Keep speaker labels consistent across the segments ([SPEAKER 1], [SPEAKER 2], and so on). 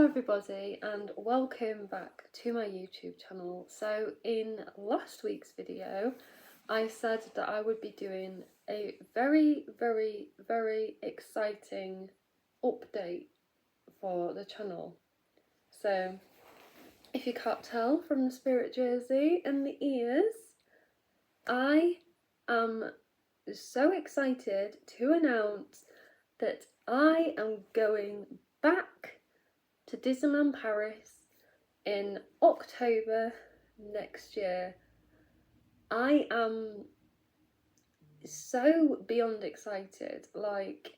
[SPEAKER 1] Hello everybody and welcome back to my YouTube channel. So in last week's video I said that I would be doing a very exciting update for the channel. So if you can't tell from the spirit jersey and the ears, I am so excited to announce that I am going back to Disneyland Paris in October next year. I am so beyond excited. Like,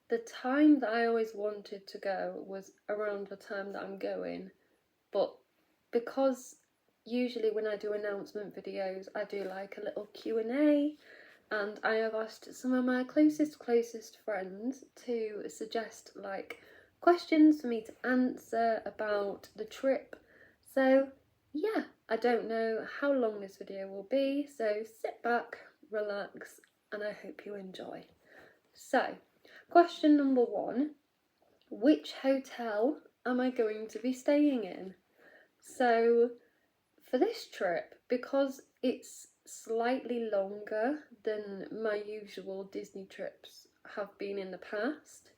[SPEAKER 1] the time that I always wanted to go was around the time that I'm going, but because usually when I do announcement videos I do like a little Q&A, and I have asked some of my closest friends to suggest like questions for me to answer about the trip. So yeah, I don't know how long this video will be, so sit back, relax, and I hope you enjoy. So, question number 1, which hotel am I going to be staying in? So for this trip, because it's slightly longer than my usual Disney trips have been in the past,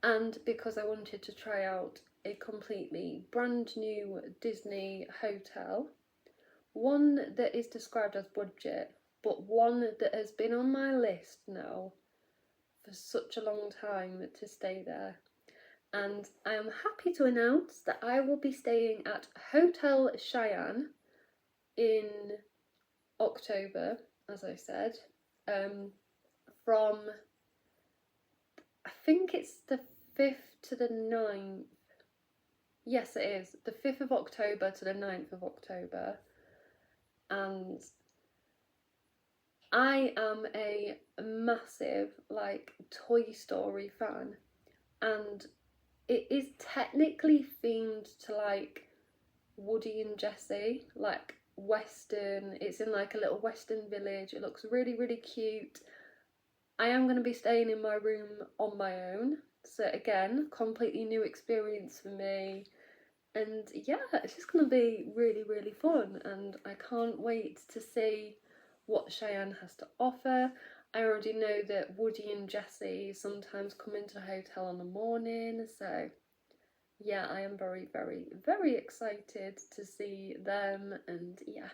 [SPEAKER 1] and because I wanted to try out a completely brand new Disney hotel, one that is described as budget, but one that has been on my list now for such a long time to stay there. And I am happy to announce that I will be staying at Hotel Cheyenne in October, as I said, from, I think it's the 5th to the 9th. Yes, it is the 5th of October to the 9th of October. And I am a massive like Toy Story fan, and it is technically themed to like Woody and Jessie, like Western. It's in like a little Western village. It looks really cute. I am going to be staying in my room on my own, so again, completely new experience for me. And yeah, it's just going to be really fun, and I can't wait to see what Cheyenne has to offer. I already know that Woody and Jessie sometimes come into the hotel in the morning, so yeah, I am very excited to see them, and yeah,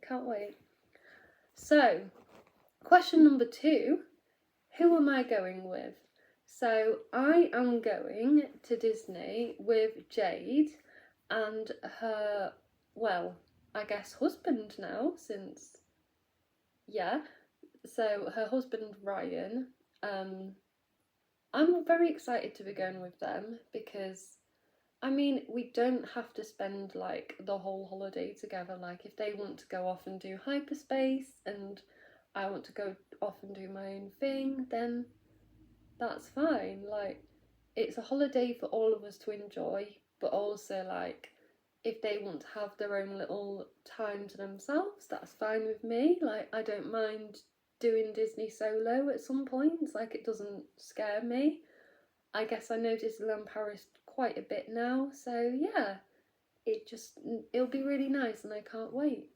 [SPEAKER 1] can't wait. So, question number 2, who am I going with? So, I am going to Disney with Jade and her, well, I guess husband now, since, yeah, so her husband Ryan. I'm very excited to be going with them because, I mean, we don't have to spend like the whole holiday together. Like, if they want to go off and do hyperspace and I want to go off and do my own thing, then that's fine. Like, it's a holiday for all of us to enjoy, but also like if they want to have their own little time to themselves, that's fine with me. Like, I don't mind doing Disney solo at some points. Like, it doesn't scare me. I guess I know Disneyland Paris quite a bit now, so yeah, it'll be really nice, and I can't wait.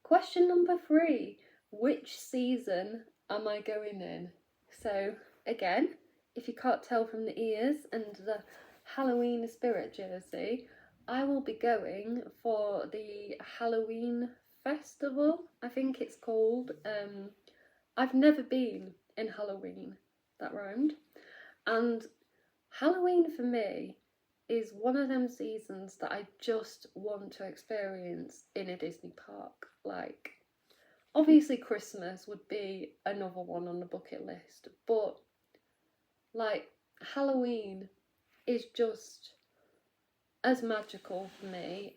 [SPEAKER 1] Question number 3, which season am I going in? So again, if you can't tell from the ears and the Halloween spirit jersey, I will be going for the Halloween festival, I think it's called. I've never been in Halloween, that rhymed. And Halloween for me is one of them seasons that I just want to experience in a Disney park. Like, obviously Christmas would be another one on the bucket list, but like Halloween is just as magical for me.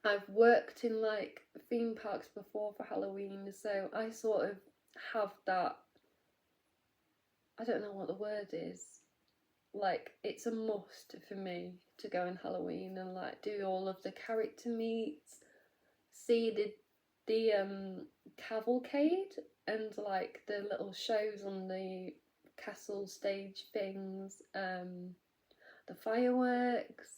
[SPEAKER 1] I've worked in like theme parks before for Halloween, so I sort of have that, I don't know what the word is, like it's a must for me to go on Halloween and like do all of the character meets, see the cavalcade and like the little shows on the castle stage things. the fireworks,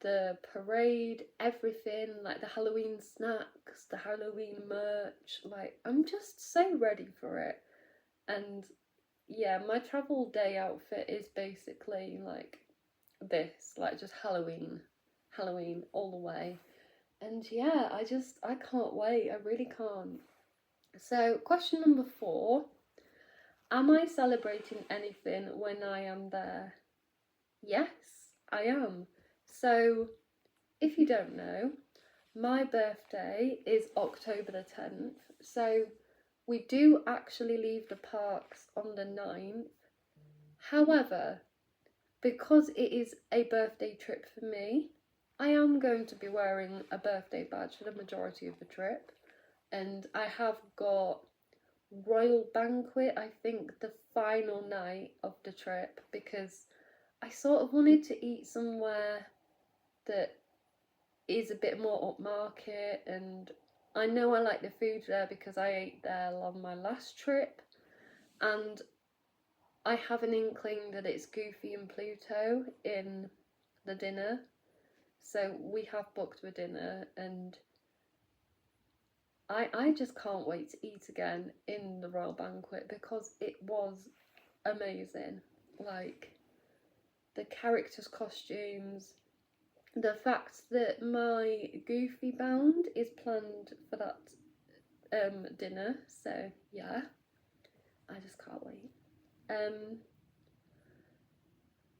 [SPEAKER 1] the parade, everything, like the Halloween snacks, the Halloween merch. Like, I'm just so ready for it. And yeah, my travel day outfit is basically like this, like just Halloween all the way. And yeah, I can't wait. I really can't. So, question number 4. Am I celebrating anything when I am there? Yes, I am. So, if you don't know, my birthday is October the 10th. So, we do actually leave the parks on the 9th. However, because it is a birthday trip for me, I am going to be wearing a birthday badge for the majority of the trip. And I have got Royal Banquet, I think, the final night of the trip, because I sort of wanted to eat somewhere that is a bit more upmarket, and I know I like the food there because I ate there on my last trip, and I have an inkling that it's Goofy and Pluto in the dinner, so we have booked a dinner, and I just can't wait to eat again in the Royal Banquet because it was amazing. Like, the characters' costumes, the fact that my Goofy bound is planned for that dinner, so yeah, I just can't wait.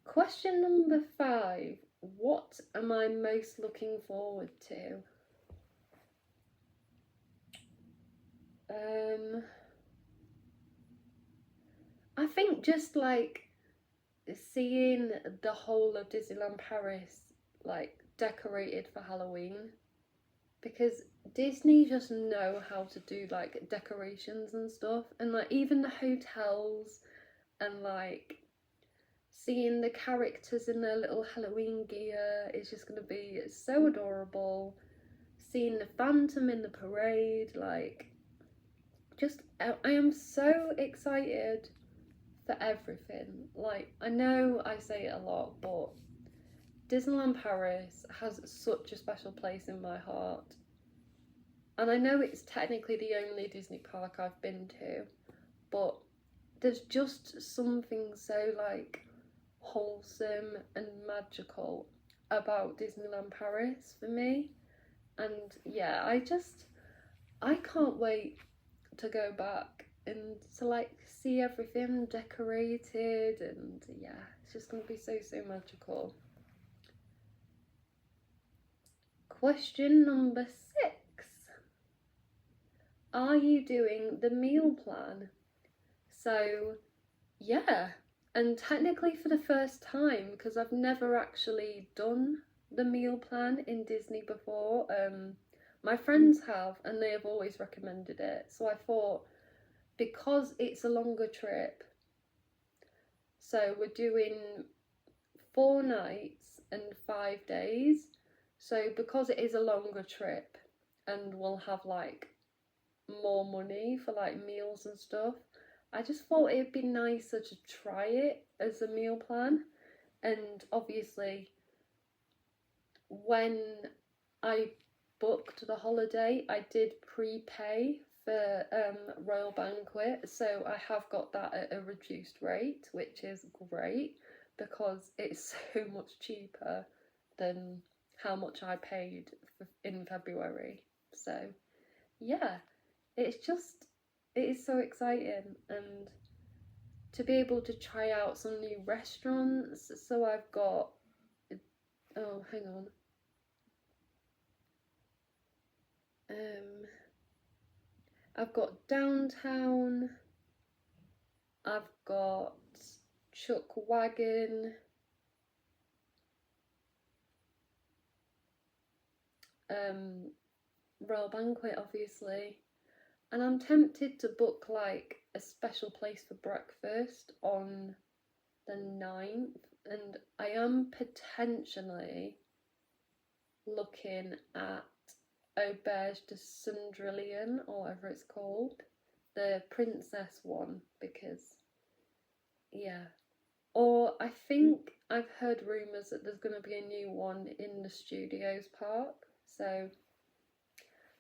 [SPEAKER 1] Question number 5. What am I most looking forward to? I think just like seeing the whole of Disneyland Paris like decorated for Halloween, because Disney just know how to do like decorations and stuff, and like even the hotels, and like seeing the characters in their little Halloween gear is just going to be so adorable. Seeing the Phantom in the parade, like, just I am so excited for everything. Like, I know I say it a lot, but Disneyland Paris has such a special place in my heart. And I know it's technically the only Disney park I've been to, but there's just something so like wholesome and magical about Disneyland Paris for me. And yeah, I can't wait to go back and to like see everything decorated, and yeah, it's just gonna be so magical. Question number 6. Are you doing the meal plan? So yeah, and technically for the first time, because I've never actually done the meal plan in Disney before. My friends have, and they have always recommended it. So I thought, because it's a longer trip, so we're doing 4 nights and 5 days. So because it is a longer trip, and we'll have like more money for like meals and stuff, I just thought it'd be nicer to try it as a meal plan. And obviously, when I booked the holiday, I did prepay for Royal Banquet, so I have got that at a reduced rate, which is great because it's so much cheaper than how much I paid in February. So yeah, it's just, it is so exciting, and to be able to try out some new restaurants. So I've got, oh, hang on. I've got Downtown, I've got Chuck Wagon, Royal Banquet, obviously, and I'm tempted to book like a special place for breakfast on the 9th, and I am potentially looking at Auberge de Cendrillon, or whatever it's called, the princess one, because yeah. Or I think I've heard rumours that there's going to be a new one in the Studios Park, so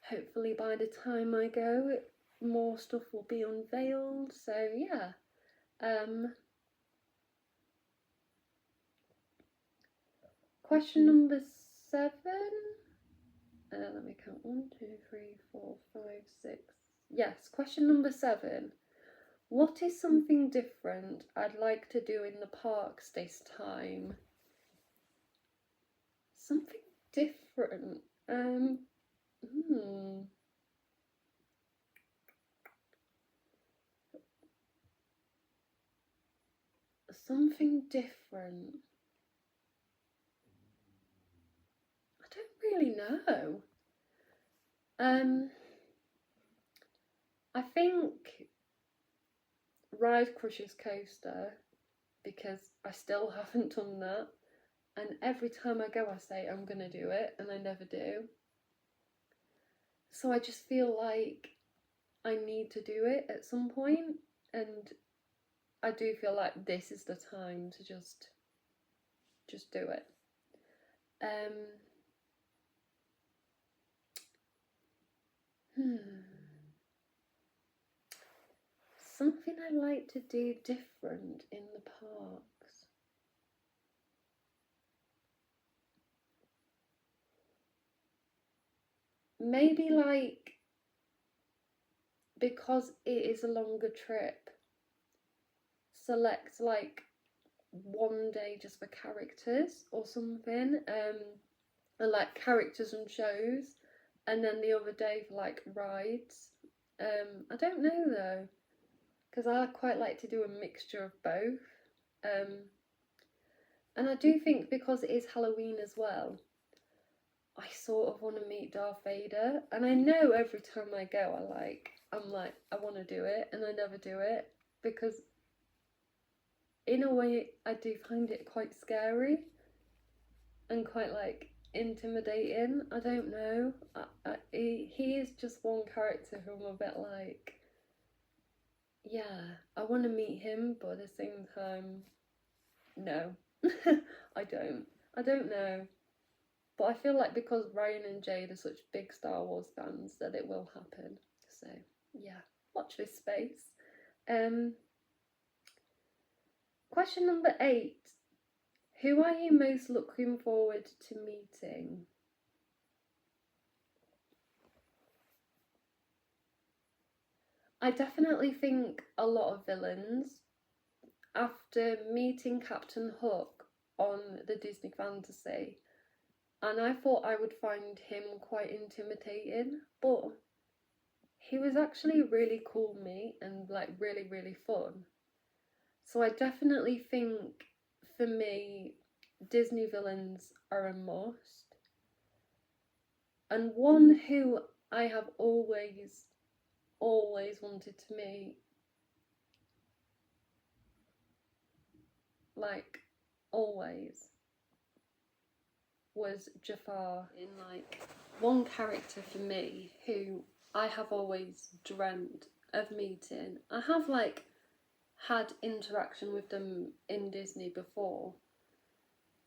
[SPEAKER 1] hopefully by the time I go, more stuff will be unveiled. So yeah. Question number 7. Let me count. 1, 2, 3, 4, 5, 6. Yes, question number 7. What is something different I'd like to do in the parks this time? Something different. Something different. I don't really know. I think Ride Crushers Coaster, because I still haven't done that, and every time I go I say I'm gonna do it and I never do. So I just feel like I need to do it at some point, and I do feel like this is the time to just do it. Something I'd like to do different in the parks. Maybe like, because it is a longer trip, select like one day just for characters or something, and like characters and shows, and then the other day for like rides. I don't know though, because I quite like to do a mixture of both. And I do think because it is Halloween as well, I sort of want to meet Darth Vader, and I know every time I go, I'm like, I want to do it, and I never do it, because in a way I do find it quite scary and quite like intimidating. I don't know. He is just one character who I'm a bit like, yeah, I want to meet him, but at the same time, no, I don't. I don't know. But I feel like because Ryan and Jade are such big Star Wars fans that it will happen. So yeah, watch this space. Question number 8. Who are you most looking forward to meeting? I definitely think a lot of villains. After meeting Captain Hook on the Disney Fantasy, and I thought I would find him quite intimidating, but he was actually really cool meet and like really, really fun. So I definitely think for me, Disney villains are a must. And one who I have always wanted to meet, like always, was Jafar. In like one character for me who I have always dreamt of meeting. I have like had interaction with them in Disney before,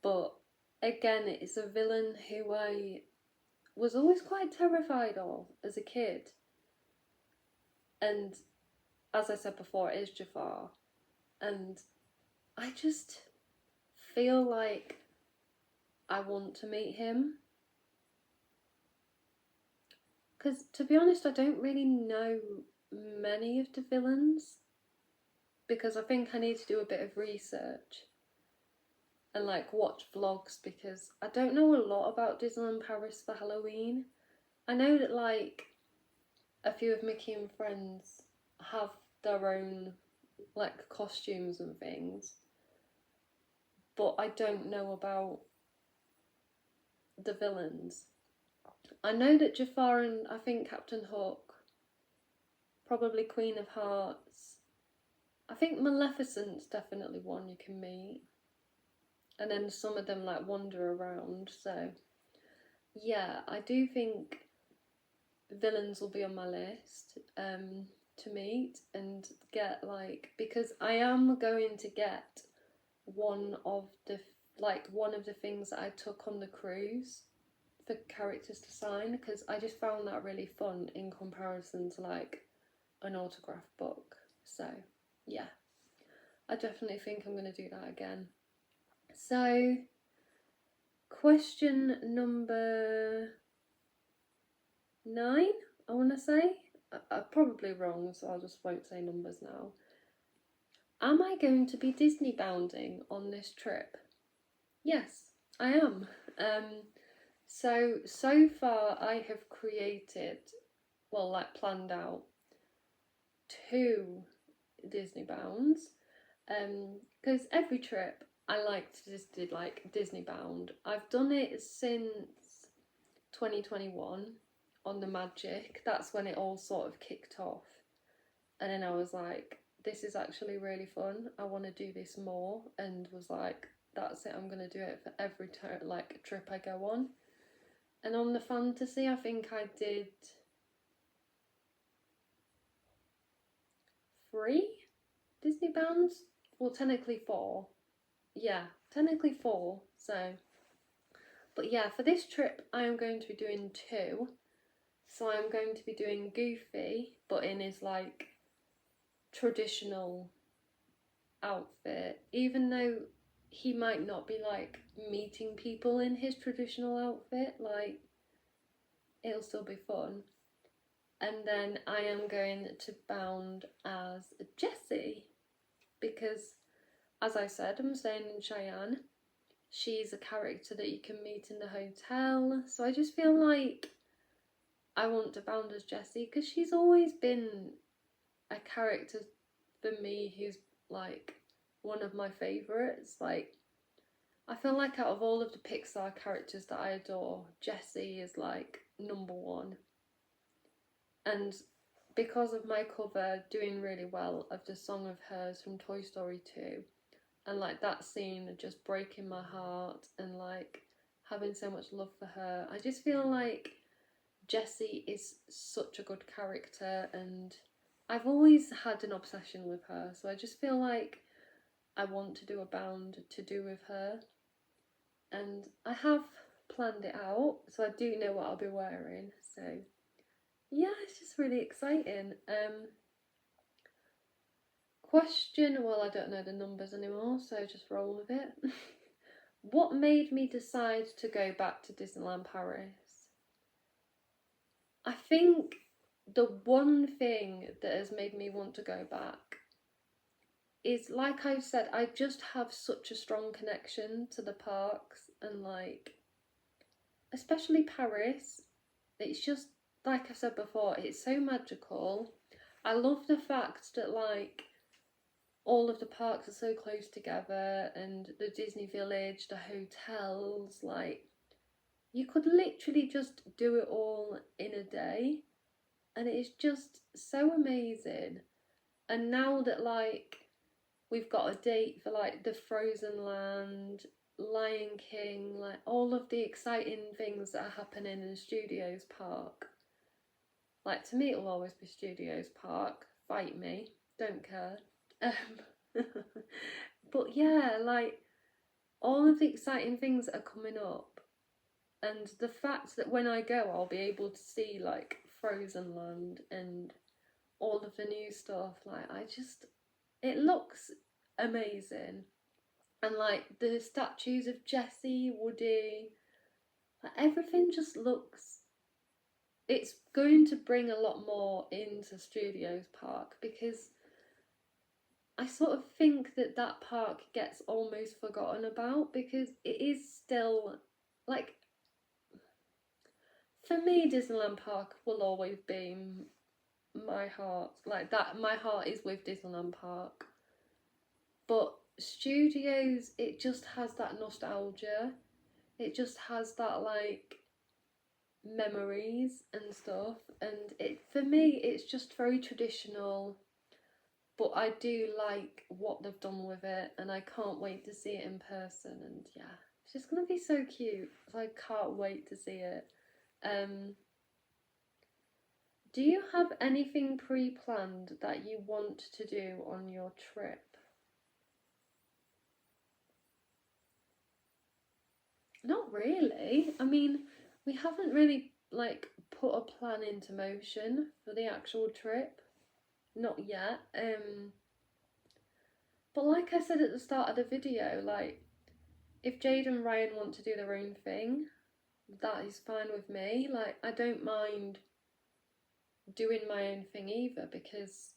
[SPEAKER 1] but again, it's a villain who I was always quite terrified of as a kid. And as I said before, it is Jafar. And I just feel like I want to meet him. Because to be honest, I don't really know many of the villains, because I think I need to do a bit of research and like watch vlogs, because I don't know a lot about Disneyland Paris for Halloween. I know that like a few of Mickey and Friends have their own like costumes and things, but I don't know about the villains. I know that Jafar and I think Captain Hook, probably Queen of Hearts. I think Maleficent's definitely one you can meet. And then some of them like wander around, so yeah, I do think villains will be on my list to meet and get, like, because I am going to get one of the things that I took on the cruise for characters to sign, because I just found that really fun in comparison to like an autograph book. So yeah, I definitely think I'm going to do that again. So question number 9, I want to say. I'm probably wrong, so I just won't say numbers now. Am I going to be Disney bounding on this trip? Yes, I am. So far I have created, planned out 2 Disney bounds. Because every trip I like to just do like Disney bound. I've done it since 2021 on the Magic. That's when it all sort of kicked off, and then I was like, this is actually really fun, I want to do this more, and was like, that's it, I'm going to do it for every trip I go on. And on the Fantasy, I think I did 3 Disney bounds. Well, technically 4. Yeah, technically 4. So, but yeah, for this trip I am going to be doing 2. So I'm going to be doing Goofy, but in his like traditional outfit, even though he might not be like meeting people in his traditional outfit, like it'll still be fun. And then I am going to bound as Jessie, because as I said, I'm staying in Cheyenne. She's a character that you can meet in the hotel, so I just feel like I want to bound as Jessie, because she's always been a character for me who's like one of my favourites. Like, I feel like out of all of the Pixar characters that I adore, Jessie is like number 1. And because of my cover doing really well of the song of hers from Toy Story 2, and like that scene just breaking my heart, and like having so much love for her, I just feel like Jessie is such a good character, and I've always had an obsession with her, so I just feel like I want to do a bound to do with her. And I have planned it out, so I do know what I'll be wearing, so yeah, it's just really exciting. Question, well, I don't know the numbers anymore, so just roll with it. What made me decide to go back to Disneyland Paris? I think the one thing that has made me want to go back is, like I said, I just have such a strong connection to the parks, and like, especially Paris, it's just, like I said before, it's so magical. I love the fact that like all of the parks are so close together, and the Disney Village, the hotels, like you could literally just do it all in a day, and it's just so amazing. And now that like we've got a date for like the Frozen Land, Lion King, like all of the exciting things that are happening in Studios Park. Like, to me, it'll always be Studios Park. Fight me, don't care. But yeah, like all of the exciting things that are coming up, and the fact that when I go, I'll be able to see like Frozen Land and all of the new stuff. Like, it looks amazing. And like the statues of Jessie, Woody, like everything just looks, it's going to bring a lot more into Studios Park, because I sort of think that that park gets almost forgotten about, because it is still like, for me, Disneyland Park will always be my heart, like that. My heart is with Disneyland Park, but Studios, it just has that nostalgia, it just has that like memories and stuff, and it, for me, it's just very traditional, but I do like what they've done with it, and I can't wait to see it in person. And yeah, it's just gonna be so cute, so I can't wait to see it. Do you have anything pre-planned that you want to do on your trip? Not really. I mean, we haven't really like put a plan into motion for the actual trip. Not yet. But like I said at the start of the video, like if Jade and Ryan want to do their own thing, that is fine with me. Like I don't mind doing my own thing either, because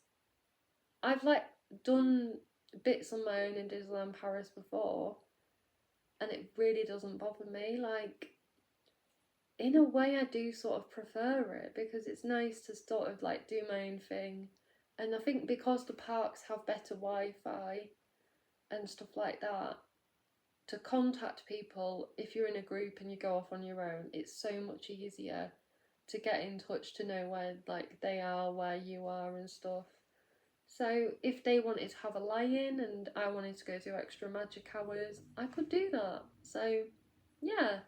[SPEAKER 1] I've like done bits on my own in Disneyland Paris before, and it really doesn't bother me. Like in a way I do sort of prefer it, because it's nice to sort of like do my own thing. And I think because the parks have better Wi-Fi and stuff like that, to contact people if you're in a group and you go off on your own, it's so much easier to get in touch, to know where like they are, where you are and stuff. So if they wanted to have a lie-in and I wanted to go do extra magic hours, I could do that. So yeah,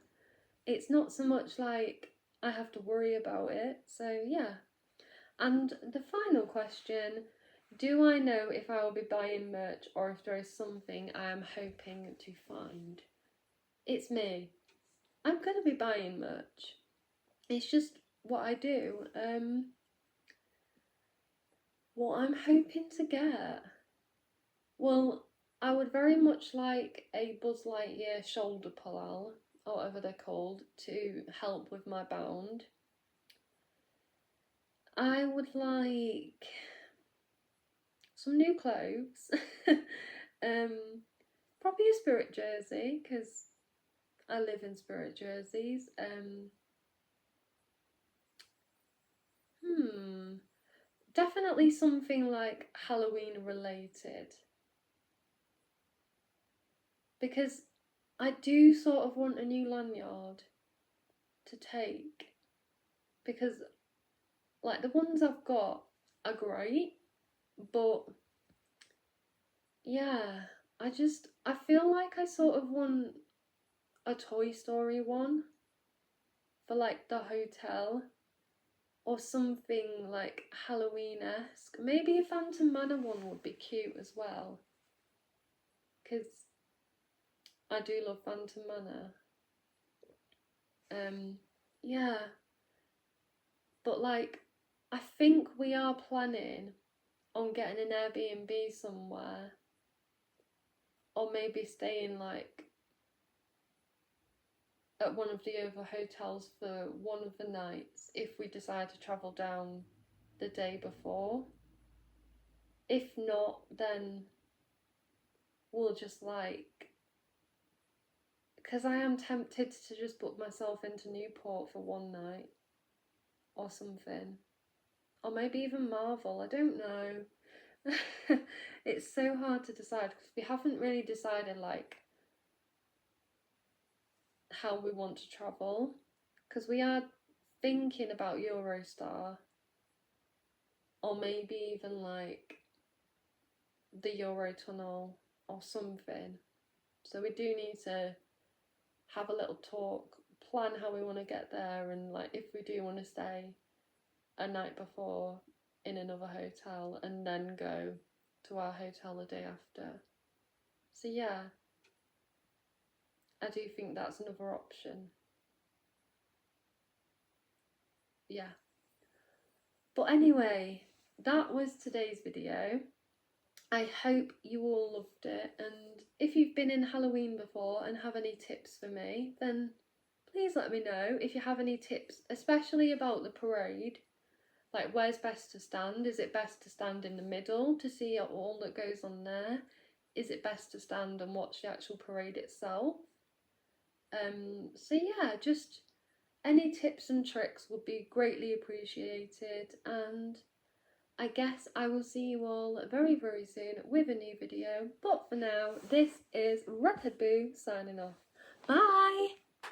[SPEAKER 1] it's not so much like I have to worry about it. So yeah. And the final question, do I know if I will be buying merch or if there is something I am hoping to find? It's me. I'm going to be buying merch. It's just what I do. What I'm hoping to get? Well, I would very much like a Buzz Lightyear shoulder pull, or whatever they're called, to help with my bound. I would like some new clothes. Probably a Spirit jersey, because I live in Spirit jerseys. Definitely something like Halloween related, because I do sort of want a new lanyard to take, because like the ones I've got are great, but yeah, I feel like I sort of want a Toy Story one for like the hotel, or something like Halloween-esque. Maybe a Phantom Manor one would be cute as well, because I do love Phantom Manor. Yeah, but like I think we are planning on getting an Airbnb somewhere, or maybe staying like at one of the other hotels for one of the nights if we decide to travel down the day before. If not, then we'll just like, because I am tempted to just book myself into Newport for one night or something, or maybe even Marvel. I don't know. It's so hard to decide, because we haven't really decided like how we want to travel, because we are thinking about Eurostar, or maybe even like the Eurotunnel or something. So we do need to have a little talk, plan how we want to get there, and like if we do want to stay a night before in another hotel and then go to our hotel the day after. So yeah, I do think that's another option. Yeah. But anyway, that was today's video. I hope you all loved it, and if you've been in Halloween before and have any tips for me, then please let me know if you have any tips, especially about the parade. Like, where's best to stand? Is it best to stand in the middle to see all that goes on there? Is it best to stand and watch the actual parade itself? So yeah, just any tips and tricks would be greatly appreciated, and I guess I will see you all very, very soon with a new video. But for now, this is Redhead Boo signing off. Bye!